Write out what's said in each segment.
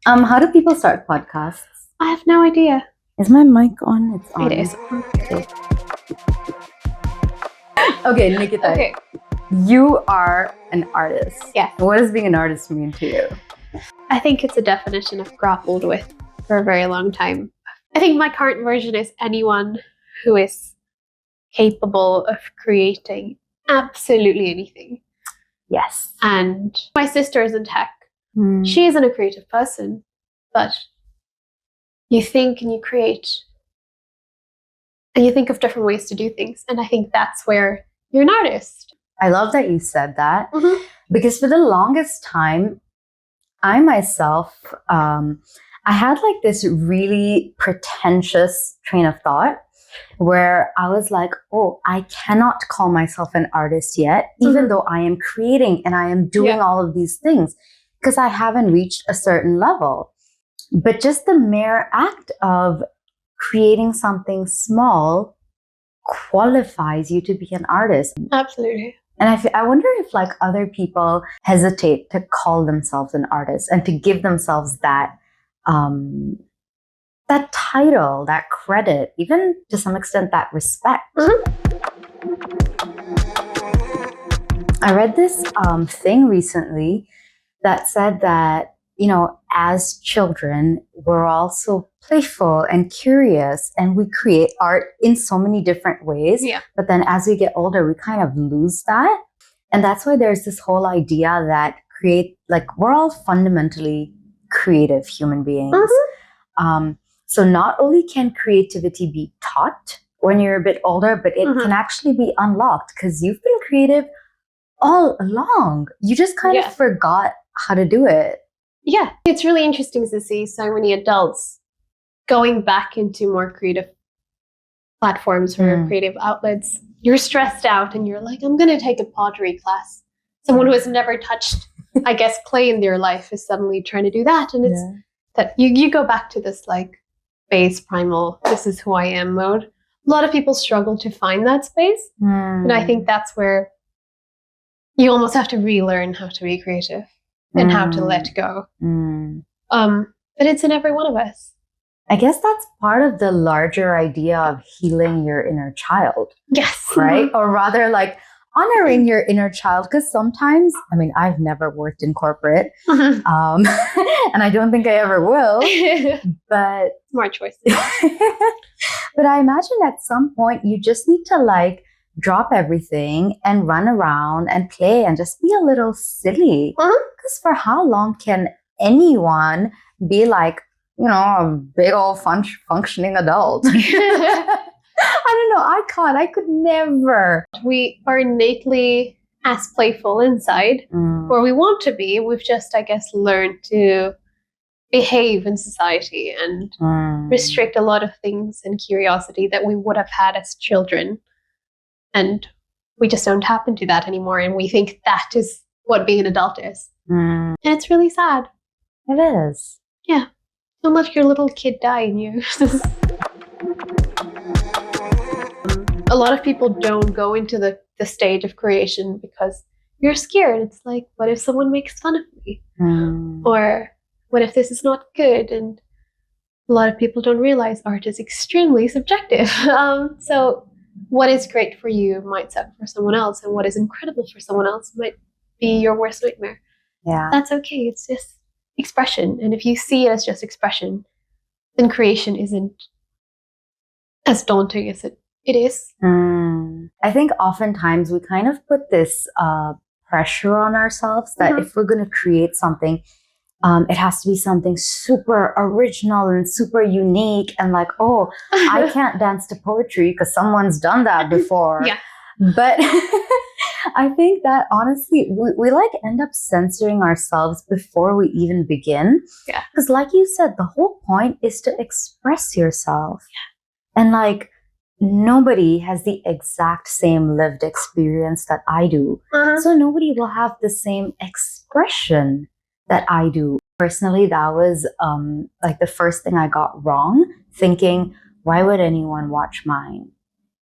How do people start podcasts? I have no idea. Is my mic on? It's on. It is. Okay, Nikita. Okay. You are an artist. Yeah. What does being an artist mean to you? I think it's a definition I've grappled with for a very long time. I think my current version is anyone who is capable of creating absolutely anything. Yes. And my sister is in tech. Hmm. She isn't a creative person, but you think and you create and you think of different ways to do things. And I think that's where you're an artist. I love that you said that Mm-hmm. because for the longest time, I myself, I had like this really pretentious train of thought where I was like, oh, I cannot call myself an artist yet, even though I am creating and I am doing all of these things because I haven't reached a certain level. But just the mere act of creating something small qualifies you to be an artist. Absolutely. And I wonder if like other people hesitate to call themselves an artist and to give themselves that that title, that credit, even to some extent that respect. I read this thing recently that said that, you know, as children, we're also playful and curious and we create art in so many different ways. Yeah. But then as we get older, we kind of lose that. And that's why there's this whole idea that we're all fundamentally creative human beings. So not only can creativity be taught when you're a bit older, but it can actually be unlocked because you've been creative all along. You just kind of forgot how to do it. Yeah, it's really interesting to see so many adults going back into more creative platforms or creative outlets. You're stressed out and you're like, I'm going to take a pottery class. Someone who has never touched, I guess, clay in their life is suddenly trying to do that. And it's that you go back to this like base primal, this is who I am mode. A lot of people struggle to find that space. And I think that's where you almost have to relearn how to be creative and how to let go. But it's in every one of us. I guess that's part of the larger idea of healing your inner child. Yes. Right? Or rather like honoring your inner child. Because sometimes, I mean, I've never worked in corporate and I don't think I ever will. But smart choice. But I imagine at some point you just need to like drop everything and run around and play and just be a little silly. Because for how long can anyone be like, you know, a big old functioning adult? I don't know. I can't. I could never. We are innately as playful inside, or we want to be. We've just, I guess, learned to behave in society and restrict a lot of things and curiosity that we would have had as children. And we just don't tap into that anymore. And we think that is what being an adult is. And it's really sad. It is. Yeah. Don't let your little kid die in you. A lot of people don't go into the stage of creation because you're scared. It's like, what if someone makes fun of me? Or what if this is not good? And a lot of people don't realize art is extremely subjective. So what is great for you might suck for someone else, and what is incredible for someone else might be your worst nightmare. Yeah. That's okay. It's just expression. And if you see it as just expression, then creation isn't as daunting as it is. I think oftentimes we kind of put this pressure on ourselves that if we're going to create something, it has to be something super original and super unique and like, oh, I can't dance to poetry because someone's done that before. But I think that honestly, we like end up censoring ourselves before we even begin. Because like you said, the whole point is to express yourself. And like, nobody has the exact same lived experience that I do. So nobody will have the same expression that I do. Personally, that was like the first thing I got wrong, thinking, why would anyone watch mine?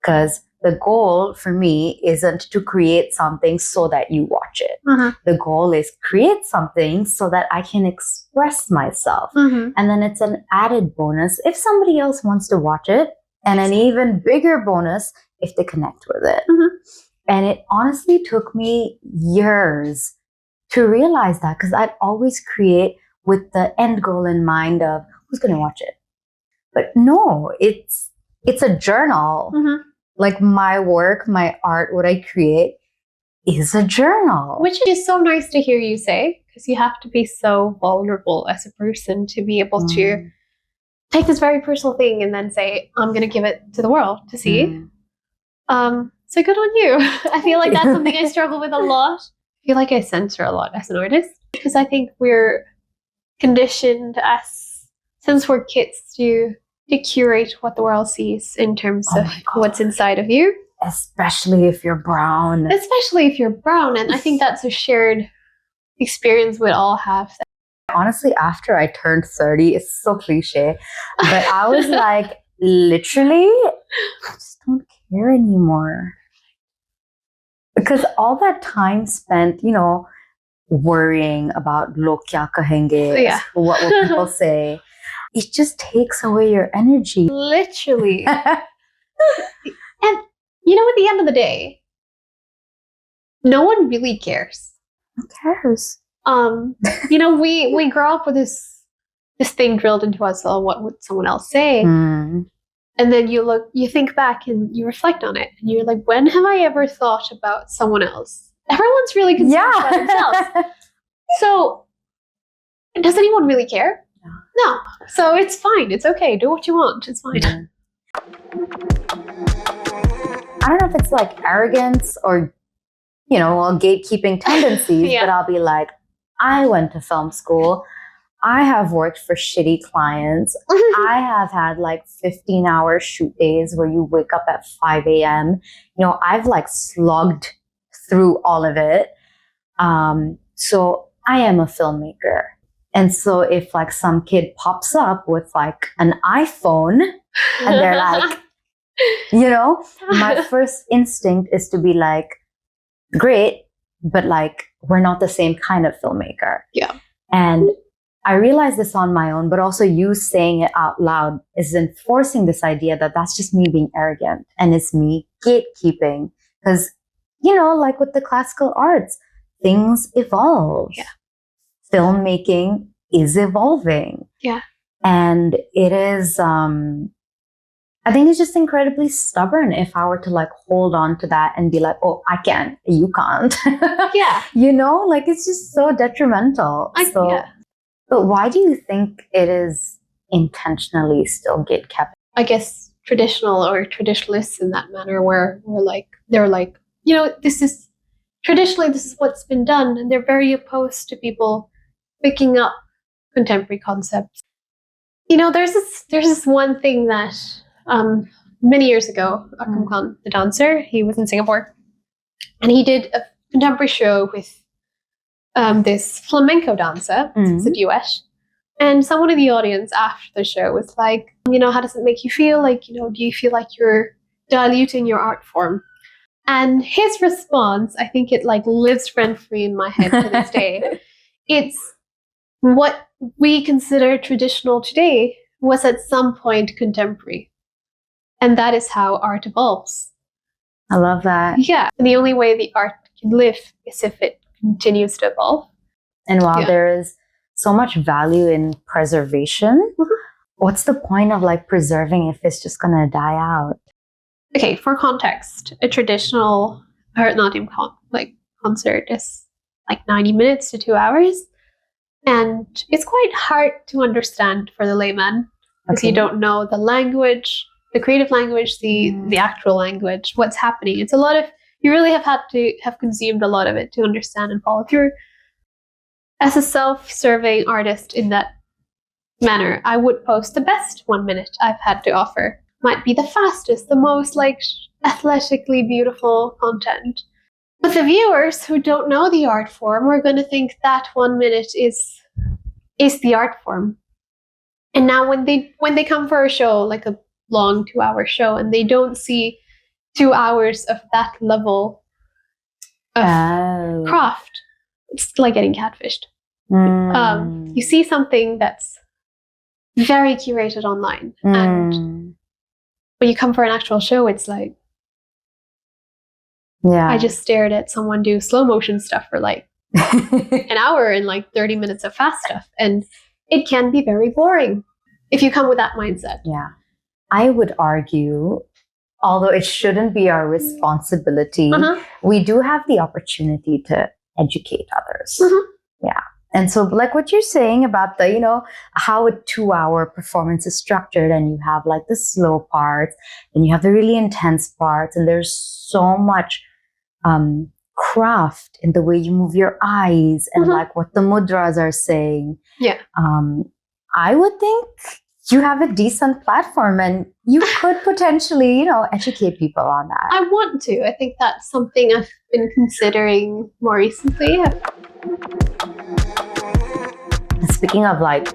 Because the goal for me isn't to create something so that you watch it. The goal is create something so that I can express myself. And then it's an added bonus if somebody else wants to watch it, and an even bigger bonus if they connect with it. And it honestly took me years to realize that, because I'd always create with the end goal in mind of who's going to watch it. But no, it's a journal. Like my work, my art, what I create is a journal. Which is so nice to hear you say, because you have to be so vulnerable as a person to be able to take this very personal thing and then say, I'm going to give it to the world to see. So good on you. I feel like that's something I struggle with a lot. I feel like I censor a lot as an artist, because I think we're conditioned since we're kids to curate what the world sees in terms of what's inside of you. Especially if you're brown. And I think that's a shared experience we'd all have. Honestly, after I turned 30, it's so cliche, but I was like, literally, I just don't care anymore. Because all that time spent, worrying about log kya kahenge, what will people say, it just takes away your energy. Literally. And, at the end of the day, no one really cares. Who cares? We grow up with this thing drilled into us, what would someone else say? And then you think back and you reflect on it, and you're like, when have I ever thought about someone else? Everyone's really concerned about themselves. So, does anyone really care? No. So it's fine. It's okay. Do what you want. It's fine. I don't know if it's like arrogance or, gatekeeping tendencies, but I'll be like, I went to film school. I have worked for shitty clients. I have had like 15-hour shoot days where you wake up at 5 a.m. I've like slogged through all of it. So I am a filmmaker. And so if like some kid pops up with like an iPhone and they're like, my first instinct is to be like, great, but like, we're not the same kind of filmmaker. Yeah. And I realized this on my own, but also you saying it out loud is enforcing this idea that that's just me being arrogant and it's me gatekeeping. Because, like with the classical arts, things evolve. Yeah. Filmmaking is evolving. Yeah. And it is, I think it's just incredibly stubborn if I were to like hold on to that and be like, oh, I can, you can't. Yeah. Like it's just so detrimental. But why do you think it is intentionally still gatekept? I guess traditional or traditionalists in that manner where they're like, this is what's been done. And they're very opposed to people picking up contemporary concepts. There's this one thing that many years ago, Akram Khan, the dancer, he was in Singapore, and he did a contemporary show with this flamenco dancer. It's a duet. And someone in the audience after the show was like, how does it make you feel? Like, do you feel like you're diluting your art form? And his response, I think it like lives rent-free in my head to this day. It's what we consider traditional today was at some point contemporary. And that is how art evolves. I love that. Yeah. And the only way the art can live is if it continues to evolve. And while there is so much value in preservation, what's the point of like preserving if it's just gonna die out? Okay, for context, a traditional Bharatanatyam concert is like 90 minutes to 2 hours. And it's quite hard to understand for the layman because you don't know the language, the creative language, the actual language, what's happening. It's a lot of, you really have had to have consumed a lot of it to understand and follow through. As a self-serving artist in that manner, I would post the best 1 minute I've had to offer. Might be the fastest, the most like athletically beautiful content. But the viewers who don't know the art form are going to think that 1 minute is the art form. And now when they come for a show, like a long 2 hour show, and they don't see 2 hours of that level of craft, it's like getting catfished. You see something that's very curated online, and when you come for an actual show, it's like, I just stared at someone do slow motion stuff for like an hour and like 30 minutes of fast stuff, and it can be very boring if you come with that mindset. Yeah, I would argue, although it shouldn't be our responsibility, we do have the opportunity to educate others. Yeah. And so like what you're saying about the, you know, how a 2-hour performance is structured, and you have like the slow parts and you have the really intense parts, and there's so much craft in the way you move your eyes and like what the mudras are saying. Yeah. I would think you have a decent platform, and you could potentially, you know, educate people on that. I want to. I think that's something I've been considering more recently. Speaking of like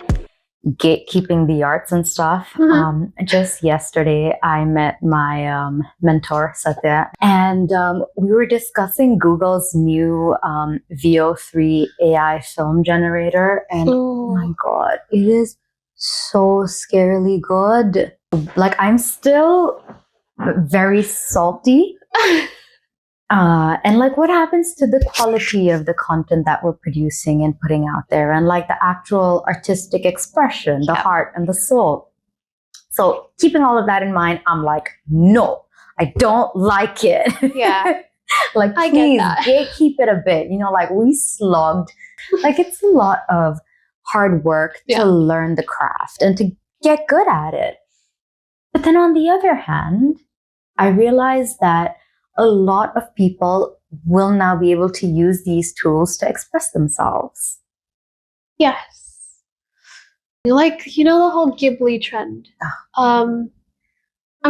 gatekeeping the arts and stuff, just yesterday I met my mentor Satya, and we were discussing Google's new VO3 AI film generator, and oh my god, it is so scarily good. Like, I'm still very salty. And like, what happens to the quality of the content that we're producing and putting out there, and like the actual artistic expression, the heart and the soul. So keeping all of that in mind, I'm like, no, I don't like it. Yeah. Like, please gatekeep it a bit. You know, like, we slogged. Like, it's a lot of hard work to learn the craft and to get good at it. But then on the other hand, I realized that a lot of people will now be able to use these tools to express themselves. Yes. Like, you know, the whole Ghibli trend. I'm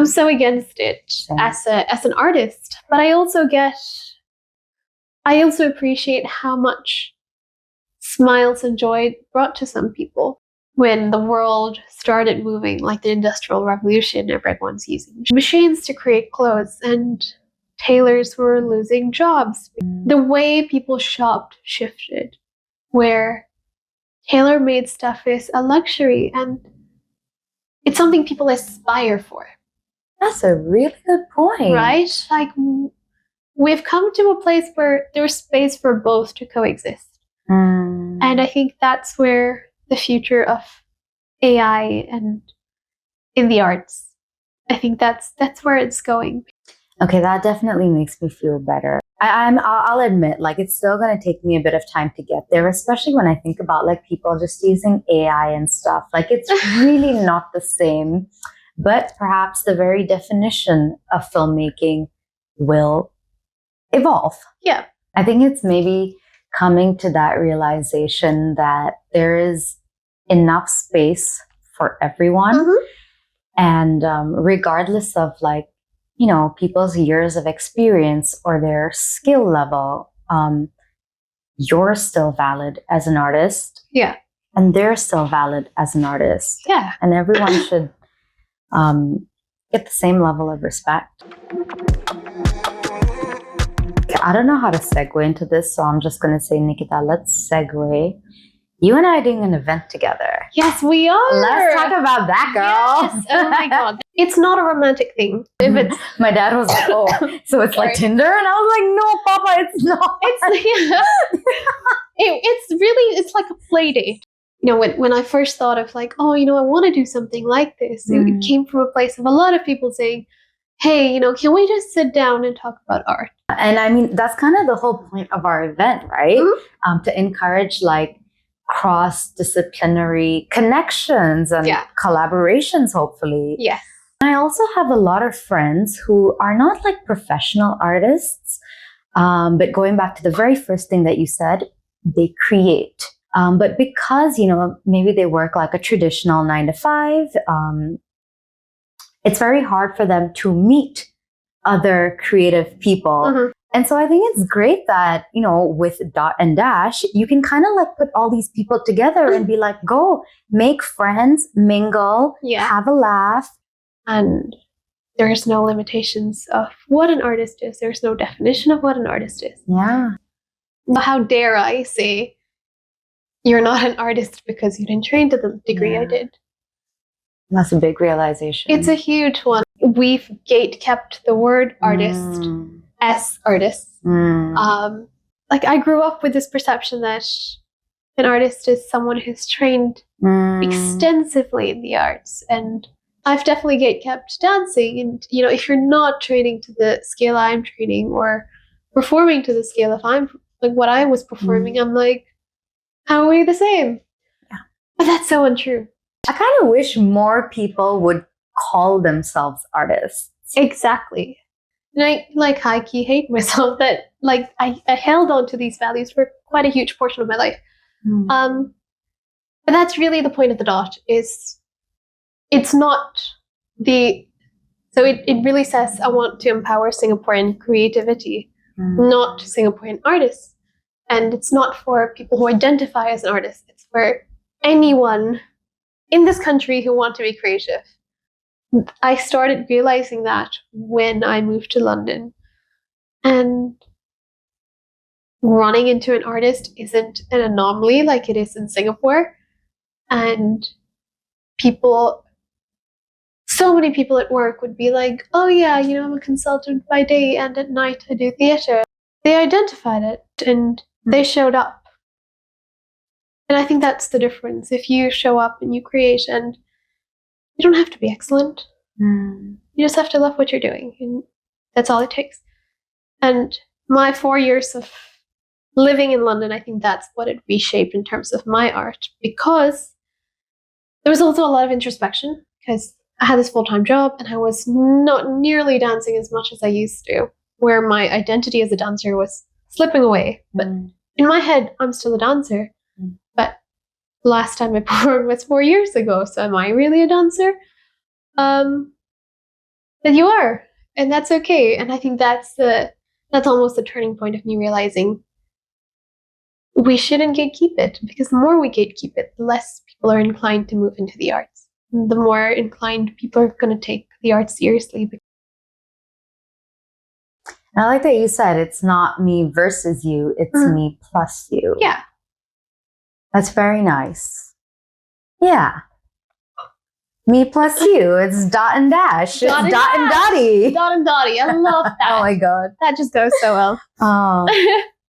so against it as an artist, but I also appreciate how much smiles and joy brought to some people when the world started moving, like the Industrial Revolution. Everyone's using machines to create clothes, and tailors were losing jobs. The way people shopped shifted, where tailor-made stuff is a luxury and it's something people aspire for. That's a really good point. Right? Like, we've come to a place where there's space for both to coexist. And I think that's where the future of AI and in the arts, I think that's where it's going. Okay, that definitely makes me feel better. I'll admit, like, it's still going to take me a bit of time to get there, especially when I think about like people just using AI and stuff. Like, it's really not the same, but perhaps the very definition of filmmaking will evolve. Yeah. I think it's maybe coming to that realization that there is enough space for everyone. And regardless of like, you know, people's years of experience or their skill level, you're still valid as an artist. Yeah. And they're still valid as an artist. Yeah. And everyone should get the same level of respect. I don't know how to segue into this, so I'm just going to say, Nikita, let's segue. You and I are doing an event together. Yes, we are. Let's talk about that, girl. Yes. Oh my god. It's not a romantic thing. If it's my dad was like, oh, so it's like Tinder? And I was like, no, Papa, it's not. It's like a play date. You know, when I first thought of like, oh, you know, I want to do something like this, it came from a place of a lot of people saying, hey, you know, can we just sit down and talk about art? And I mean, that's kind of the whole point of our event, right? To encourage like cross-disciplinary connections and collaborations, hopefully. Yes. I also have a lot of friends who are not like professional artists, but going back to the very first thing that you said, they create. But because, you know, maybe they work like a traditional 9-to-5, it's very hard for them to meet other creative people. And so I think it's great that, you know, with Dot and Dash, you can kind of like put all these people together and be like, go make friends, mingle, have a laugh. And there's no limitations of what an artist is. There's no definition of what an artist is. Yeah. How dare I say you're not an artist because you didn't train to the degree I did? That's a big realization. It's a huge one. We've gate-kept the word artist as artists. Like, I grew up with this perception that an artist is someone who's trained extensively in the arts. And I've definitely gate-kept dancing. And, you know, if you're not training to the scale I'm training or performing to the scale if I'm like what I was performing, I'm like, how are we the same? Yeah. But that's so untrue. I kind of wish more people would call themselves artists. Exactly. And I like high-key hate myself that like I held on to these values for quite a huge portion of my life. But that's really the point of the dot, is it's not the, so it really says I want to empower Singaporean creativity, not Singaporean artists. And it's not for people who identify as an artist. It's for anyone in this country who want to be creative. I started realizing that when I moved to London. And running into an artist isn't an anomaly like it is in Singapore. And people, so many people at work would be like, oh yeah, you know, I'm a consultant by day and at night I do theatre. They identified it and they showed up. And I think that's the difference. If you show up and you create, and you don't have to be excellent. You just have to love what you're doing. And that's all it takes. And my 4 years of living in London, I think that's what it reshaped in terms of my art, because there was also a lot of introspection, because I had this full-time job and I was not nearly dancing as much as I used to, where my identity as a dancer was slipping away. But in my head, I'm still a dancer. But last time I performed was 4 years ago, so am I really a dancer? But you are, and that's okay. And I think that's almost the turning point of me realizing we shouldn't gatekeep it, because the more we gatekeep it, the less people are inclined to move into the arts. The more inclined people are going to take the arts seriously. And I like that you said it's not me versus you, it's me plus you. Yeah. That's very nice. Yeah. Me plus you. It's dot and dash. It's dot and Doddy. Dot and Doddy. I love that. Oh my God. That just goes so well. Oh,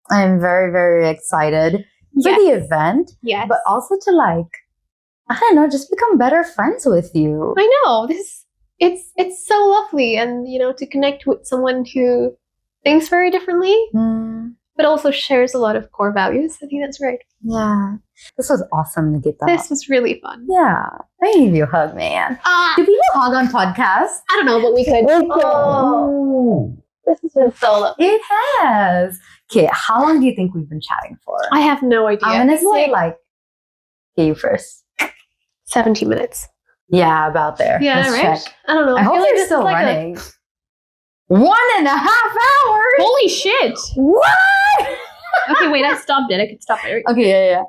I'm very, very excited for the event. Yes. But also to, like, I don't know, just become better friends with you. I know. It's so lovely. And, you know, to connect with someone who thinks very differently, but also shares a lot of core values. I think that's great. Yeah. This was awesome, Nikita. This was really fun. Yeah. I give you a hug, man. Do people hug on podcasts? I don't know, but we could. Oh, this has been so lovely. It has. Okay, how long do you think we've been chatting for? I have no idea. I'm going to say, like, you first. 70 minutes. Yeah, about there. Yeah, let's right? check. I don't know. I hope like you're still like running. 1.5 hours? Holy shit. What? Okay, wait, I stopped it. I could stop it. Okay, yeah.